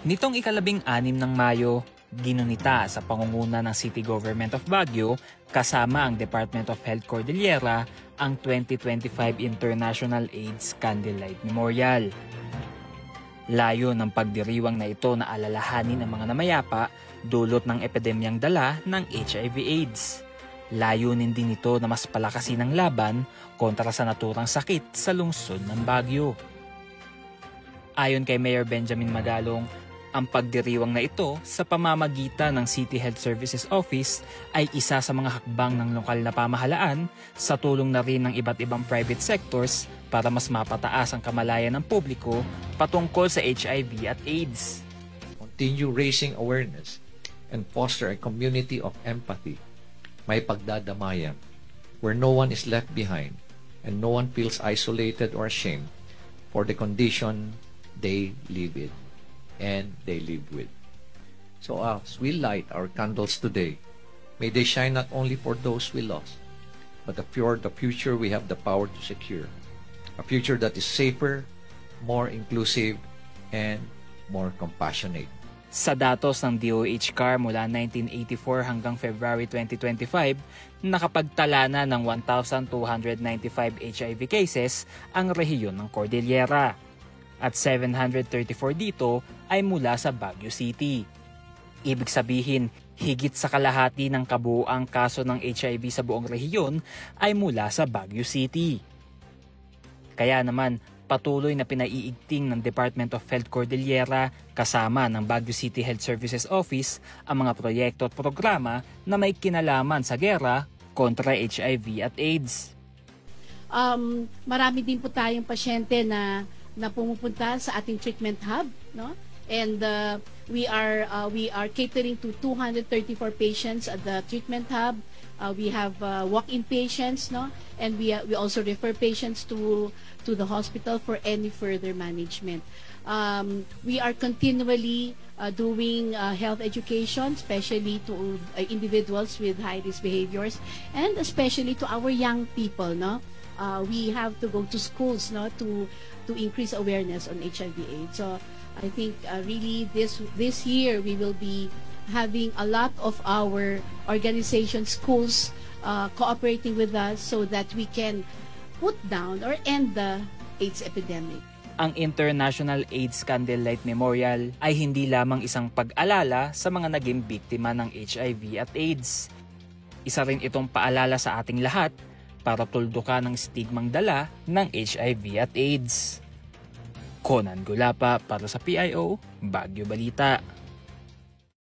Nitong ika-16 ng Mayo, ginunita sa pangunguna ng City Government of Baguio kasama ang Department of Health Cordillera ang 2025 International AIDS Candlelight Memorial. Layo ng pagdiriwang na ito na alalahanin ang mga namayapa dulot ng epidemyang dala ng HIV/AIDS. Layunin din ito na mas palakasin ang laban kontra sa naturang sakit sa lungsod ng Baguio. Ayon kay Mayor Benjamin Magalong, ang pagdiriwang na ito sa pamamagitan ng City Health Services Office ay isa sa mga hakbang ng lokal na pamahalaan sa tulong na rin ng iba't ibang private sectors para mas mapataas ang kamalayan ng publiko patungkol sa HIV at AIDS. Continue raising awareness and foster a community of empathy, may pagdadamayan, where no one is left behind and no one feels isolated or ashamed for the condition they live in and they live with. So as we light our candles today, may they shine not only for those we lost, but for the future we have the power to secure. A future that is safer, more inclusive, and more compassionate. Sa datos ng DOH-CAR mula 1984 hanggang February 2025, nakapagtala na ng 1,295 HIV cases ang rehiyon ng Cordillera. At 734 dito ay mula sa Baguio City. Ibig sabihin, higit sa kalahati ng kabuuang kaso ng HIV sa buong rehiyon ay mula sa Baguio City. Kaya naman, patuloy na pinaiigting ng Department of Health Cordillera kasama ng Baguio City Health Services Office ang mga proyekto at programa na may kinalaman sa gera kontra HIV at AIDS. Marami din po tayong pasyente na pumupunta sa ating treatment hub, no? And we are catering to 234 patients at the treatment hub. We have walk-in patients, no? And we also refer patients to the hospital for any further management. We are continually doing health education, especially to individuals with high-risk behaviors, and especially to our young people, no? We have to go to schools, no, to increase awareness on HIV/AIDS. So I think really this year we will be having a lot of our organizations, schools cooperating with us so that we can put down or end the AIDS epidemic. Ang International AIDS Candlelight Memorial ay hindi lamang isang pag-alala sa mga naging biktima ng HIV at AIDS. Isa rin itong paalala sa ating lahat para tuldukan ang stigmang dala ng HIV at AIDS. Conan Gulapa para sa PIO, Baguio Balita.